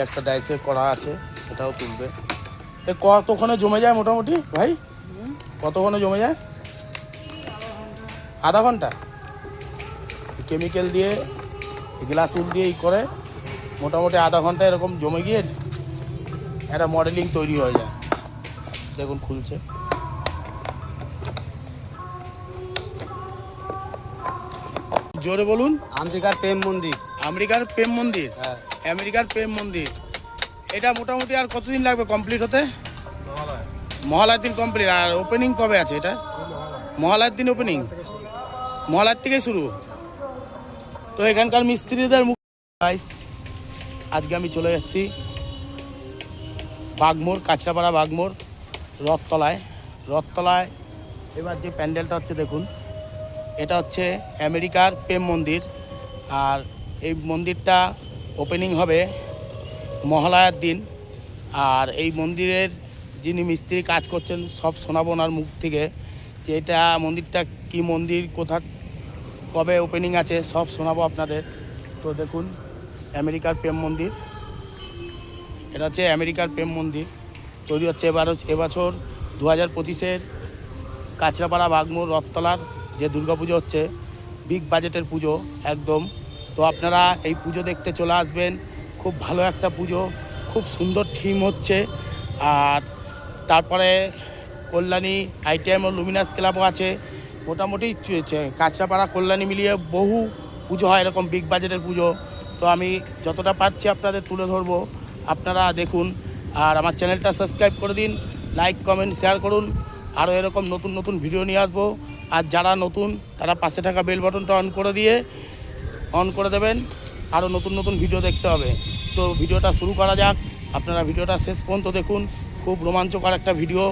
একটা ডাইসে করা আছে, এটাও তুলবে। কতক্ষণে জমে যায় মোটামুটি ভাই? কতক্ষণে জমে যায়? আধা ঘন্টা। কেমিক্যাল দিয়ে গ্লাস উল দিয়ে করে মোটামুটি আধা ঘন্টা এরকম জমে গিয়ে একটা মডেলিং তৈরি হয়ে যায়। দেখুন খুলছে। জোরে বলুন। আমেরিকার প্রেম মন্দির। আমেরিকার প্রেম মন্দির? হ্যাঁ, আমেরিকার প্রেম মন্দির। এটা মোটামুটি আর কতদিন লাগবে কমপ্লিট হতে? মহালয়ার দিন কমপ্লিট। আর ওপেনিং কবে আছে এটা? মহালয়ার দিন ওপেনিং। মহালয়ার থেকে শুরু। তো এখানকার মিস্ত্রিদের মুখ। আজকে আমি চলে এসেছি বাগমোড়, কাঁচরাপাড়া বাগমোড়, রথতলায়। এবার যে প্যান্ডেলটা হচ্ছে দেখুন, এটা হচ্ছে আমেরিকার প্রেম মন্দির। আর এই মন্দিরটা ওপেনিং হবে মহালয়ার দিন। আর এই মন্দিরের যিনি মিস্ত্রি কাজ করছেন সব শোনাবো ওনার মুখ থেকে, যে এটা মন্দিরটা কি মন্দির, কোথা কবে ওপেনিং আছে সব শোনাবো আপনাদের। তো দেখুন আমেরিকার প্রেম মন্দির, এটা হচ্ছে আমেরিকার প্রেম মন্দির তৈরি হচ্ছে এবছর 2025-এর কাঁচরাপাড়া বাগমোড় রথতলার যে দুর্গাপুজো হচ্ছে, বিগ বাজেটের পুজো একদম। তো আপনারা এই পুজো দেখতে চলে আসবেন। খুব ভালো একটা পুজো, খুব সুন্দর থিম হচ্ছে। আর তারপরে কল্যাণী আইটিএম ও লুমিনাস ক্লাবও আছে। মোটামুটি কাঁচরাপাড়া কল্যাণী মিলিয়ে বহু পুজো হয় এরকম বিগ বাজেটের পুজো। তো আমি যতটা পারছি আপনাদের তুলে ধরবো, আপনারা দেখুন। আর আমার চ্যানেলটা সাবস্ক্রাইব করে দিন, লাইক কমেন্ট শেয়ার করুন। আরও এরকম নতুন নতুন ভিডিও নিয়ে আসবো। আর যারা নতুন তারা পাশে থাকা বেল বাটনটা অন করে দেবেন। আরও নতুন নতুন ভিডিও দেখতে হবে। তো ভিডিওটা শুরু করা যাক। আপনারা ভিডিওটা শেষ পর্যন্ত দেখুন, খুব রোমাঞ্চকর একটা ভিডিও।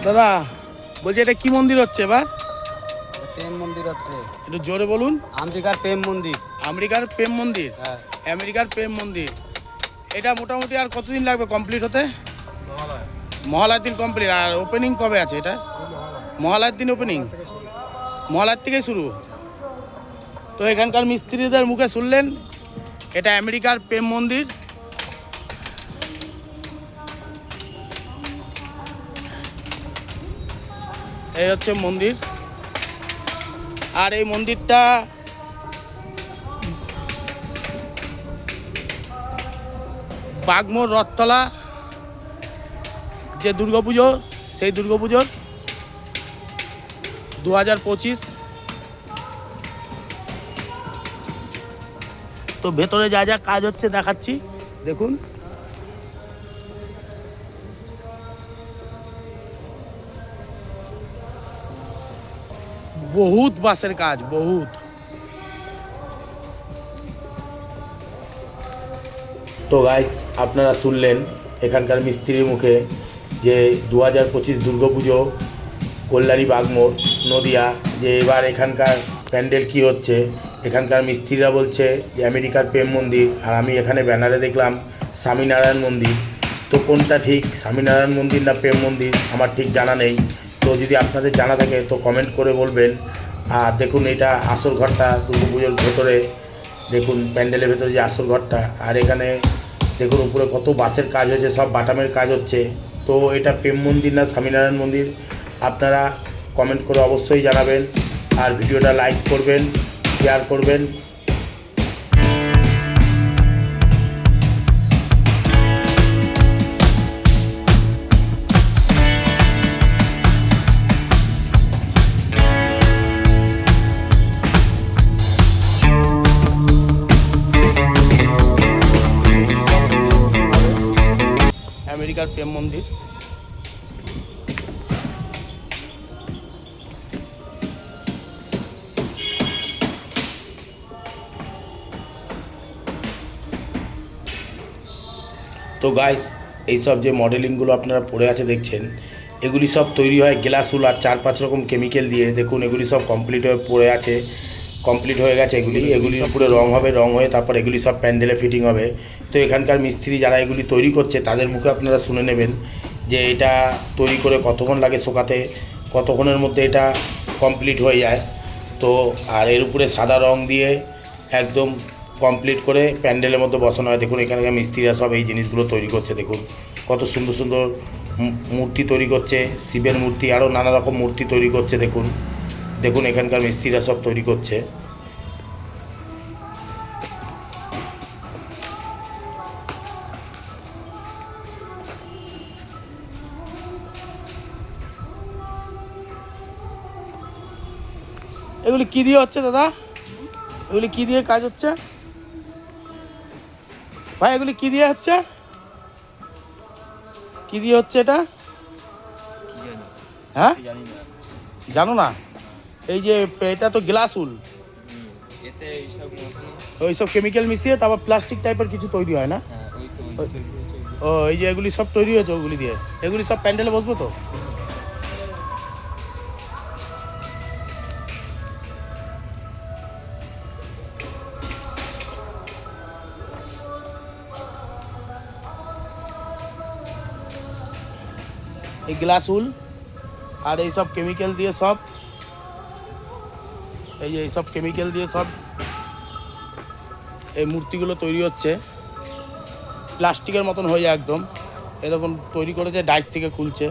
দাদা বলছি এটা কি মন্দির হচ্ছে এবার? প্রেম মন্দির হচ্ছে। একটু জোরে বলুন। আমেরিকার প্রেম মন্দির। আমেরিকার প্রেম মন্দির? হ্যাঁ, আমেরিকার প্রেম মন্দির। এটা মোটামুটি আর কতদিন লাগবে কমপ্লিট হতে? মহালয়ার দিন কমপ্লিট। আর ওপেনিং কবে আছে এটা? মহালয়ার দিন ওপেনিং। মহালয়ার থেকে শুরু। তো এখানকার মিস্ত্রিদের মুখে শুনলেন, এটা আমেরিকার প্রেম মন্দির। এই হচ্ছে মন্দির। আর এই মন্দিরটা বাগমোড় রথতলা যে দুর্গাপুজো, সেই দুর্গাপুজোর 2025। তো ভেতরে যা যা কাজ হচ্ছে দেখাচ্ছি, দেখুন। বহুত বাসের কাজ, বহুত। তো গাইস আপনারা শুনলেন এখানকার মিস্ত্রির মুখে যে 2025 দুর্গাপুজো কল্যাণী বাগমোড় নদিয়া, যে এবার এখানকার প্যান্ডেল কি হচ্ছে। এখানকার মিস্ত্রিরা বলছে যে আমেরিকার প্রেম মন্দির। আর আমি এখানে ব্যানারে দেখলাম স্বামীনারায়ণ মন্দির। তো কোনটা ঠিক, স্বামীনারায়ণ মন্দির না প্রেম মন্দির, আমার ঠিক জানা নেই। তো যদি আপনাদের জানা থাকে তো কমেন্ট করে বলবেন। আর দেখুন এটা আসল ঘরটা দুর্গাপুজোর ভেতরে, দেখুন প্যান্ডেলের ভেতরে যে আসল ঘরটা। আর এখানে দেখুন উপরে কত বাঁশের কাজ হয়েছে, সব বাটামের কাজ হচ্ছে। তো এটা প্রেম মন্দির না স্বামীনারায়ণ মন্দির, আপনারা কমেন্ট করে অবশ্যই জানাবেন। আর ভিডিওটা লাইক করবেন, শেয়ার করবেন। আমেরিকার প্রেম মন্দির। তো গাইস এইসব যে মডেলিংগুলো আপনারা পড়ে আছে দেখছেন, এগুলি সব তৈরি হয় গ্লাসুল আর 4-5 রকম কেমিক্যাল দিয়ে। দেখুন এগুলি সব কমপ্লিট হয়ে পড়ে আছে, কমপ্লিট হয়ে গেছে। এগুলির উপরে রং হবে, রং হয়ে তারপর এগুলি সব প্যান্ডেলে ফিটিং হবে। তো এখানকার মিস্ত্রি যারা এগুলি তৈরি করছে তাদের মুখে আপনারা শুনে নেবেন যে এটা তৈরি করে কতক্ষণ লাগে শোকাতে, কতক্ষণের মধ্যে এটা কমপ্লিট হয়ে যায়। তো আর এর উপরে সাদা রং দিয়ে একদম কমপ্লিট করে প্যান্ডেলের মধ্যে বসানো হয়। দেখুন এখানকার মিস্ত্রিরা সব এই জিনিসগুলো তৈরি করছে। দেখুন কত সুন্দর সুন্দর মূর্তি তৈরি করছে, শিবের মূর্তি, আরও নানা রকম মূর্তি তৈরি করছে। দেখুন দেখুন এখানকার মিস্ত্রিরা সব তৈরি করছে। এগুলি কী দিয়ে হচ্ছে দাদা? এগুলি কী দিয়ে কাজ হচ্ছে ভাই? এগুলি কী দিয়ে হচ্ছে? কী দিয়ে হচ্ছে এটা? হ্যাঁ জানো না? এই যে এটা তো গ্লাসুল, ওই সব কেমিক্যাল মিশিয়ে তারপর প্লাস্টিক টাইপের কিছু তৈরি হয় না? ও এই যে এগুলি সব তৈরি হয়েছে ওগুলি দিয়ে, এগুলি সব প্যান্ডেলে বসবো তো? এই গ্লাসুল আর এই সব কেমিক্যাল দিয়ে সব, এই যে এইসব কেমিক্যাল দিয়ে সব এই মূর্তিগুলো তৈরি হচ্ছে। প্লাস্টিকের মতন হয়ে যায় একদম। এরকম তৈরি করেছে, ডাইস থেকে খুলছে।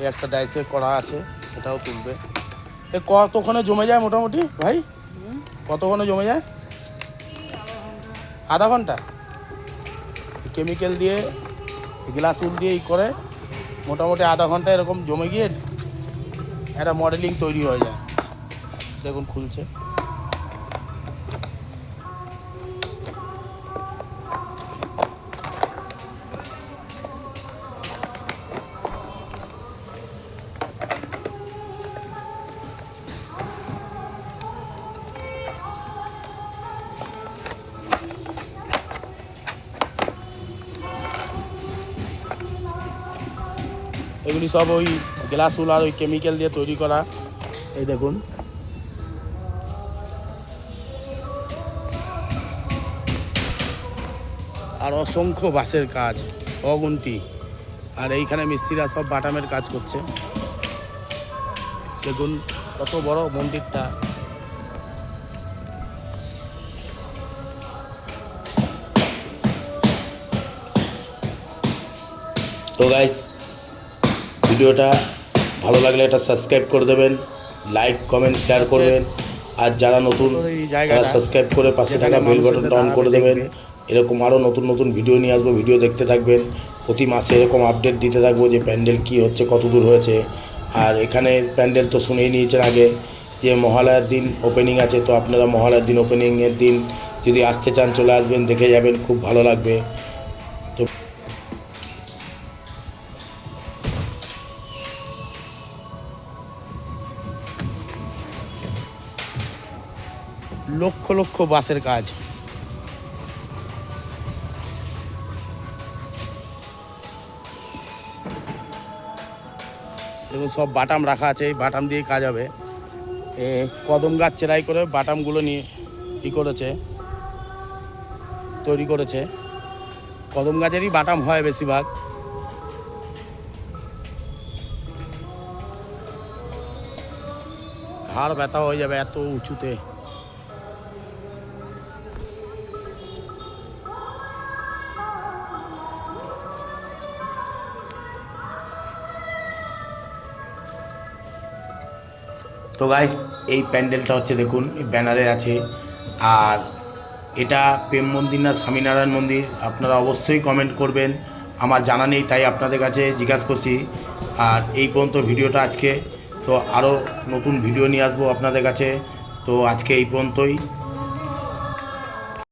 এই একটা ডাইসে করা আছে, এটাও তুলবে। এ কতক্ষণে জমে যায় মোটামুটি ভাই? কতক্ষণে জমে যায়? আধা ঘন্টা? কেমিক্যাল দিয়ে গ্লাস উল দিয়ে ই করে মোটামুটি আধা ঘন্টা এরকম জমে গিয়ে একটা মডেলিং তৈরি হয়ে যায়। দেখুন খুলছে। এগুলি সব ওই গ্লাসুল আর ওই কেমিক্যাল দিয়ে তৈরি করা। এই দেখুন আর অসংখ্য বাঁশের কাজ, অগুন্তি। আর এইখানে মিস্ত্রিরা সব বাটামের কাজ করছে। দেখুন কত বড় মন্দিরটা। তো গাইস ভিডিওটা ভালো লাগলে এটা সাবস্ক্রাইব করে দেবেন, লাইক কমেন্ট শেয়ার করবেন। আর যারা নতুন তারা সাবস্ক্রাইব করে পাশে থাকা বেল বাটনটা অন করে দেবেন। এরকম আরও নতুন নতুন ভিডিও নিয়ে আসবো, ভিডিও দেখতে থাকবেন। প্রতি মাসে এরকম আপডেট দিতে থাকবো যে প্যান্ডেল কী হচ্ছে, কত দূর হয়েছে। আর এখানে প্যান্ডেল তো শুনেই নিয়েছেন আগে যে মহালয়ার দিন ওপেনিং আছে। তো আপনারা মহালয়ার দিন ওপেনিংয়ের দিন যদি আসতে চান চলে আসবেন, দেখে যাবেন, খুব ভালো লাগবে। তো লক্ষ লক্ষ বাঁশের কাজ। দেখুন সব বাটাম রাখা আছে, এই বাটাম দিয়ে কাজ হবে। কদম গাছ চেরাই করে বাটামগুলো নিয়ে করেছে, তৈরি করেছে। কদম গাছেরই বাটাম হয় বেশিরভাগ। ঘাড় ব্যথা হয়ে যাবে এত উঁচুতে। তো গাইস এই প্যান্ডেলটা হচ্ছে দেখুন ব্যানারে আছে। আর এটা প্রেম মন্দির না স্বামীনারায়ণ মন্দির আপনারা অবশ্যই কমেন্ট করবেন, আমার জানা নেই তাই আপনাদের কাছে জিজ্ঞাসা করছি। আর এই পর্যন্ত ভিডিওটা আজকে, তো আরও নতুন ভিডিও নিয়ে আসবো আপনাদের কাছে। তো আজকে এই পর্যন্তই।